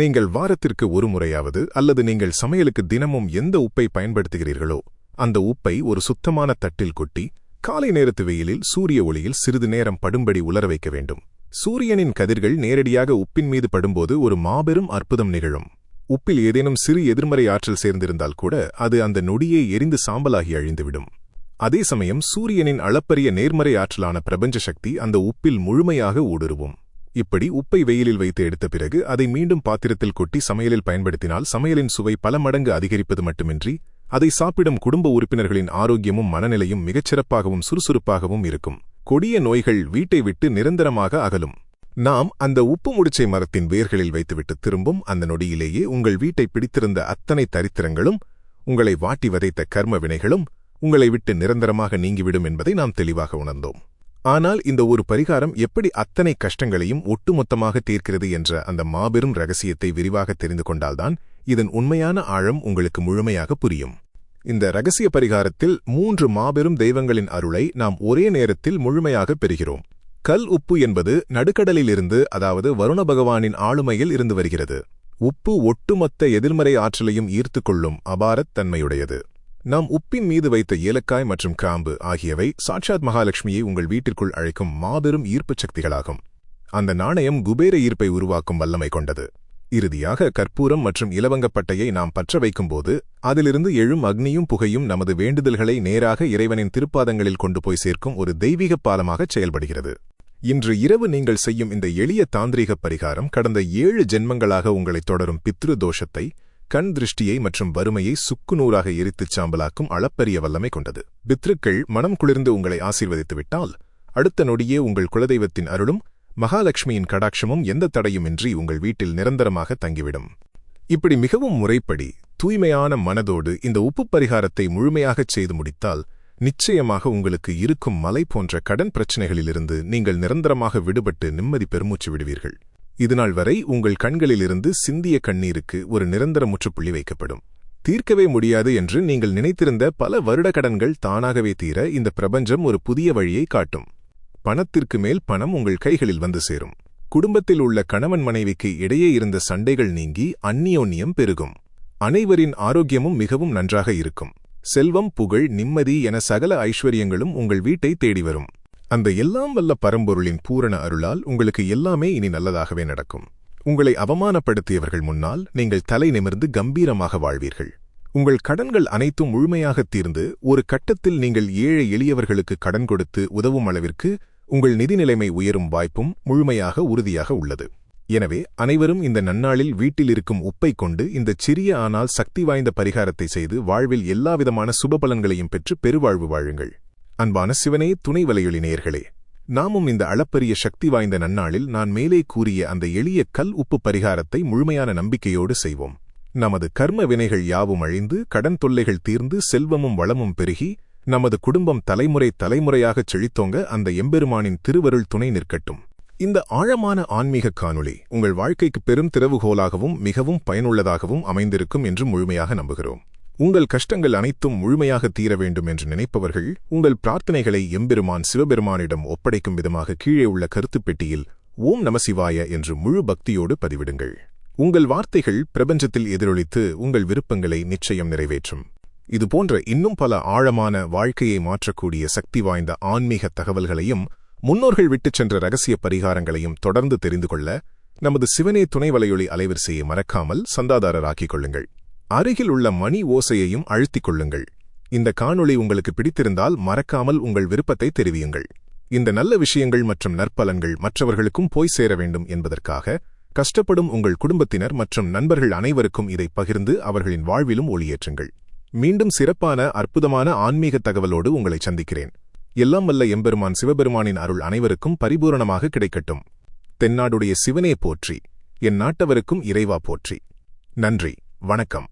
நீங்கள் வாரத்திற்கு ஒரு முறையாவது அல்லது நீங்கள் சமையலுக்கு தினமும் எந்த உப்பை பயன்படுத்துகிறீர்களோ அந்த உப்பை ஒரு சுத்தமான தட்டில் கொட்டி காலை நேரத்து வெயிலில் சூரிய ஒளியில் சிறிது நேரம் படும்படி உலர வைக்க வேண்டும். சூரியனின் கதிர்கள் நேரடியாக உப்பின் மீது படும்போது ஒரு மாபெரும் அற்புதம் நிகழும். உப்பில் ஏதேனும் சிறு எதிர்மறை ஆற்றல் சேர்ந்திருந்தால் கூட அது அந்த நொடியை எரிந்து சாம்பலாகி அழிந்துவிடும். அதே சமயம் சூரியனின் அளப்பரிய நேர்மறை ஆற்றலான பிரபஞ்ச சக்தி அந்த உப்பில் முழுமையாக ஊடுருவும். இப்படி உப்பை வெயிலில் வைத்து எடுத்த பிறகு அதை மீண்டும் பாத்திரத்தில் கொட்டி சமையலில் பயன்படுத்தினால் சமையலின் சுவை பல மடங்கு அதிகரிப்பது மட்டுமின்றி அதை சாப்பிடும் குடும்ப உறுப்பினர்களின் ஆரோக்கியமும் மனநிலையும் மிகச்சிறப்பாகவும் சுறுசுறுப்பாகவும் இருக்கும். கொடிய நோய்கள் வீட்டை விட்டு நிரந்தரமாக அகலும். நாம் அந்த உப்பு முடிச்சை மரத்தின் வேர்களில் வைத்துவிட்டு திரும்பும் அந்த நொடியிலேயே உங்கள் வீட்டை பிடித்திருந்த அத்தனை தரித்திரங்களும் உங்களை வாட்டி வதைத்த கர்ம வினைகளும் உங்களை விட்டு நிரந்தரமாக நீங்கிவிடும் என்பதை நாம் தெளிவாக உணர்ந்தோம். ஆனால் இந்த ஒரு பரிகாரம் எப்படி அத்தனை கஷ்டங்களையும் ஒட்டுமொத்தமாக தீர்க்கிறது என்ற அந்த மாபெரும் ரகசியத்தை விரிவாக தெரிந்து கொண்டால்தான் இதன் உண்மையான ஆழம் உங்களுக்கு முழுமையாக புரியும். இந்த ரகசிய பரிகாரத்தில் 3 மாபெரும் தெய்வங்களின் அருளை நாம் ஒரே நேரத்தில் முழுமையாக பெறுகிறோம். கல் உப்பு என்பது நடுக்கடலிலிருந்து, அதாவது வருண பகவானின் ஆளுமையில் இருந்து வருகிறது. உப்பு ஒட்டுமொத்த எதிர்மறை ஆற்றலையும் ஈர்த்துக்கொள்ளும் அபாரத் தன்மையுடையது. நாம் உப்பின் மீது வைத்த ஏலக்காய் மற்றும் கிராம்பு ஆகியவை சாட்சாத் மகாலட்சுமியை உங்கள் வீட்டிற்குள் அழைக்கும் மாபெரும் ஈர்ப்புச் சக்திகளாகும். அந்த நாணயம் குபேர ஈர்ப்பை உருவாக்கும் வல்லமை கொண்டது. இறுதியாக கற்பூரம் மற்றும் இலவங்கப்பட்டையை நாம் பற்ற வைக்கும்போது அதிலிருந்து எழும் அக்னியும் புகையும் நமது வேண்டுதல்களை நேராக இறைவனின் திருப்பாதங்களில் கொண்டு போய் சேர்க்கும் ஒரு தெய்வீக பாலமாகச் செயல்படுகிறது. இன்று இரவு நீங்கள் செய்யும் இந்த எளிய தாந்திரீக பரிகாரம் கடந்த 7 ஜென்மங்களாக உங்களைத் தொடரும் பித்ரு தோஷத்தை, கண் திருஷ்டியை மற்றும் வறுமையை சுக்குநூறாக எரித்துச் சாம்பலாக்கும் அளப்பரிய வல்லமை கொண்டது. பித்ருக்கள் மனம் குளிர்ந்து உங்களை ஆசீர்வதித்துவிட்டால் அடுத்த நொடியே உங்கள் குலதெய்வத்தின் அருளும் மகாலட்சுமியின் கடாட்சமும் எந்த தடையுமின்றி உங்கள் வீட்டில் நிரந்தரமாக தங்கிவிடும். இப்படி மிகவும் முறைப்படி தூய்மையான மனதோடு இந்த உப்பு பரிகாரத்தை முழுமையாகச் செய்து முடித்தால் நிச்சயமாக உங்களுக்கு இருக்கும் மலை போன்ற கடன் பிரச்சினைகளிலிருந்து நீங்கள் நிரந்தரமாக விடுபட்டு நிம்மதி பெருமூச்சு விடுவீர்கள். இதுநாள் வரை உங்கள் கண்களிலிருந்து சிந்திய கண்ணீருக்கு ஒரு நிரந்தர முற்றுப்புள்ளி வைக்கப்படும். தீர்க்கவே முடியாது என்று நீங்கள் நினைத்திருந்த பல வருட கடன்கள் தானாகவே தீர இந்த பிரபஞ்சம் ஒரு புதிய வழியை காட்டும். பணத்திற்கு மேல் பணம் உங்கள் கைகளில் வந்து சேரும். குடும்பத்தில் உள்ள கணவன் மனைவிக்கு இடையே இருந்த சண்டைகள் நீங்கி அந்நியோன்யம் பெருகும். அனைவரின் ஆரோக்கியமும் மிகவும் நன்றாக இருக்கும். செல்வம், புகழ், நிம்மதி என சகல ஐஸ்வர்யங்களும் உங்கள் வீட்டை தேடி வரும். அந்த எல்லாம் வல்ல பரம்பொருளின் பூரண அருளால் உங்களுக்கு எல்லாமே இனி நல்லதாகவே நடக்கும். உங்களை அவமானப்படுத்தியவர்கள் முன்னால் நீங்கள் தலை நிமிர்ந்து கம்பீரமாக வாழ்வீர்கள். உங்கள் கடன்கள் அனைத்தும் முழுமையாக தீர்ந்து ஒரு கட்டத்தில் நீங்கள் ஏழை எளியவர்களுக்கு கடன் கொடுத்து உதவும் அளவிற்கு உங்கள் நிதி நிலைமை உயரும் வாய்ப்பும் முழுமையாக உறுதியாக உள்ளது. எனவே அனைவரும் இந்த நன்னாளில் வீட்டில் இருக்கும் உப்பை கொண்டு இந்த சிறிய ஆனால் சக்தி வாய்ந்த பரிகாரத்தை செய்து வாழ்வில் எல்லாவிதமான சுபபலன்களையும் பெற்று பெருவாழ்வு வாழுங்கள். அன்பான சிவனே துணை வலையொலி நேயர்களே, நாமும் இந்த அளப்பரிய சக்தி வாய்ந்த நன்னாளில் நான் மேலே கூறிய அந்த எளிய கல் உப்பு பரிகாரத்தை முழுமையான நம்பிக்கையோடு செய்வோம். நமது கர்ம வினைகள் யாவும் அழிந்து கடன் தொல்லைகள் தீர்ந்து செல்வமும் வளமும் பெருகி நமது குடும்பம் தலைமுறை தலைமுறையாகச் செழித்தோங்க அந்த எம்பெருமானின் திருவருள் துணை நிற்கட்டும். இந்த ஆழமான ஆன்மீக காணொளி உங்கள் வாழ்க்கைக்கு பெரும் திறவுகோலாகவும் மிகவும் பயனுள்ளதாகவும் அமைந்திருக்கும் என்று முழுமையாக நம்புகிறோம். உங்கள் கஷ்டங்கள் அனைத்தும் முழுமையாக தீர வேண்டும் என்று நினைப்பவர்கள் உங்கள் பிரார்த்தனைகளை எம்பெருமான் சிவபெருமானிடம் ஒப்படைக்கும் விதமாக கீழே உள்ள கருத்துப் பெட்டியில் ஓம் நமசிவாய என்று முழு பக்தியோடு பதிவிடுங்கள். உங்கள் வார்த்தைகள் பிரபஞ்சத்தில் எதிரொலித்து உங்கள் விருப்பங்களை நிச்சயம் நிறைவேற்றும். இதுபோன்ற இன்னும் பல ஆழமான வாழ்க்கையை மாற்றக்கூடிய சக்தி வாய்ந்த ஆன்மீக தகவல்களையும் முன்னோர்கள் விட்டுச் சென்ற ரகசிய பரிகாரங்களையும் தொடர்ந்து தெரிந்து கொள்ள நமது சிவனே துணை வலையொலி அலைவரிசையை மறக்காமல் சந்தாதாரராக்கிக் கொள்ளுங்கள். அருகில் உள்ள மணி ஓசையையும் அழுத்திக் கொள்ளுங்கள். இந்த காணொளி உங்களுக்கு பிடித்திருந்தால் மறக்காமல் உங்கள் விருப்பத்தை தெரிவியுங்கள். இந்த நல்ல விஷயங்கள் மற்றும் நற்பலன்கள் மற்றவர்களுக்கும் போய் சேர வேண்டும் என்பதற்காக கஷ்டப்படும் உங்கள் குடும்பத்தினர் மற்றும் நண்பர்கள் அனைவருக்கும் இதை பகிர்ந்து அவர்களின் வாழ்விலும் ஒளியேற்றுங்கள். மீண்டும் சிறப்பான அற்புதமான ஆன்மீக தகவலோடு உங்களை சந்திக்கிறேன். எல்லாம் வல்ல எம்பெருமான் சிவபெருமானின் அருள் அனைவருக்கும் பரிபூரணமாக கிடைக்கட்டும். தென்னாடுடைய சிவனே போற்றி, என் நாட்டவருக்கும் இறைவா போற்றி. நன்றி, வணக்கம்.